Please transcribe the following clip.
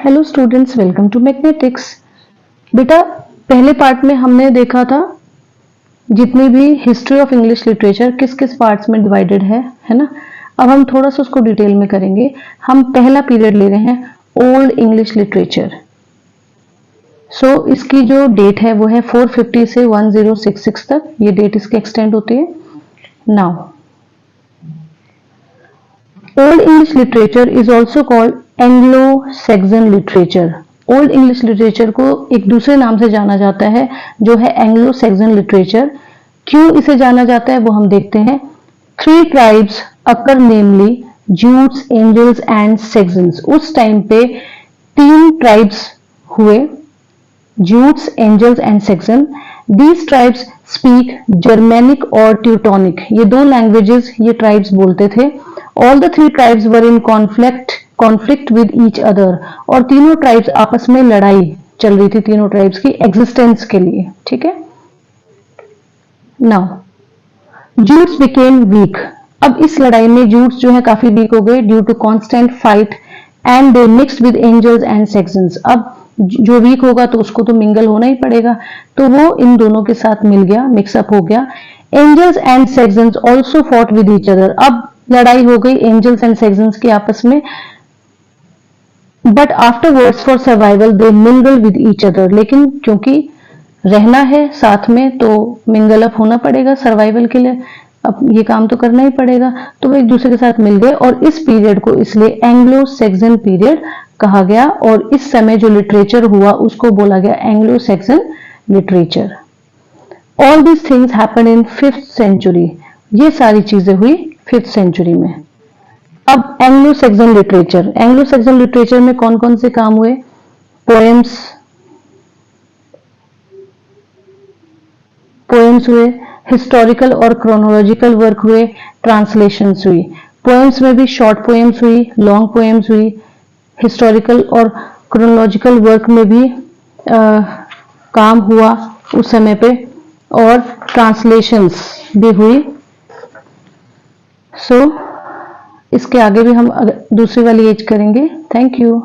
Hello students, welcome to mathematics. बेटा, पहले part में हमने देखा था जितनी भी हिस्ट्री ऑफ इंग्लिश लिटरेचर किस किस पार्ट्स में डिवाइडेड है ना। अब हम थोड़ा सा उसको डिटेल में करेंगे। हम पहला पीरियड ले रहे हैं ओल्ड इंग्लिश लिटरेचर। इसकी जो डेट है वो है 450 से 1066 तक, ये डेट इसकी एक्सटेंड होती है। Now old English literature is also called Anglo Saxon literature. Old English literature को एक दूसरे नाम से जाना जाता है जो है एंग्लो सैक्सन लिटरेचर। क्यों इसे जाना जाता है वो हम देखते हैं। 3 tribes occur, namely Jutes, Angles and Saxons. उस टाइम पे 3 ट्राइब्स हुए, Jutes, Angles and Saxon. These tribes speak Germanic और ट्यूटोनिक, ये 2 लैंग्वेजेस ये ट्राइब्स बोलते थे। All the 3 tribes were in conflict with each other, और तीनों ट्राइब्स आपस में लड़ाई चल रही थी, तीनों ट्राइब्स की एग्जिस्टेंस के लिए। ठीक है। Now Jutes became week. अब इस लड़ाई में जूट्स जो है काफी वीक हो गए due to constant fight and they mixed with Angles and Saxons. अब जो वीक होगा तो उसको तो मिंगल होना ही पड़ेगा, तो वो इन दोनों के साथ मिल गया, मिक्सअप हो गया। Angles and Saxons also fought with each other. अब लड़ाई हो गई एंजल्स एंड सैक्सन्स की आपस में, but afterwards for survival they mingle with each other. लेकिन क्योंकि रहना है साथ में तो मिंगल अप होना पड़ेगा सर्वाइवल के लिए, अब ये काम तो करना ही पड़ेगा, तो वो एक दूसरे के साथ मिल गए और इस पीरियड को इसलिए एंग्लो सैक्सन पीरियड कहा गया। और इस समय जो लिटरेचर हुआ उसको बोला गया Anglo Saxon literature. All these things happen in 5th century. ये सारी चीजें हुई 5th सेंचुरी में। अब Anglo Saxon literature, Anglo Saxon literature में कौन कौन से काम हुए। पोएम्स हुए, हिस्टोरिकल और क्रोनोलॉजिकल वर्क हुए, ट्रांसलेशंस हुई। पोएम्स में भी शॉर्ट पोएम्स हुई, लॉन्ग पोएम्स हुई, हिस्टोरिकल और क्रोनोलॉजिकल वर्क में भी काम हुआ उस समय पे, और ट्रांसलेशंस भी हुई। इसके आगे भी हम दूसरी वाली एज करेंगे। Thank you.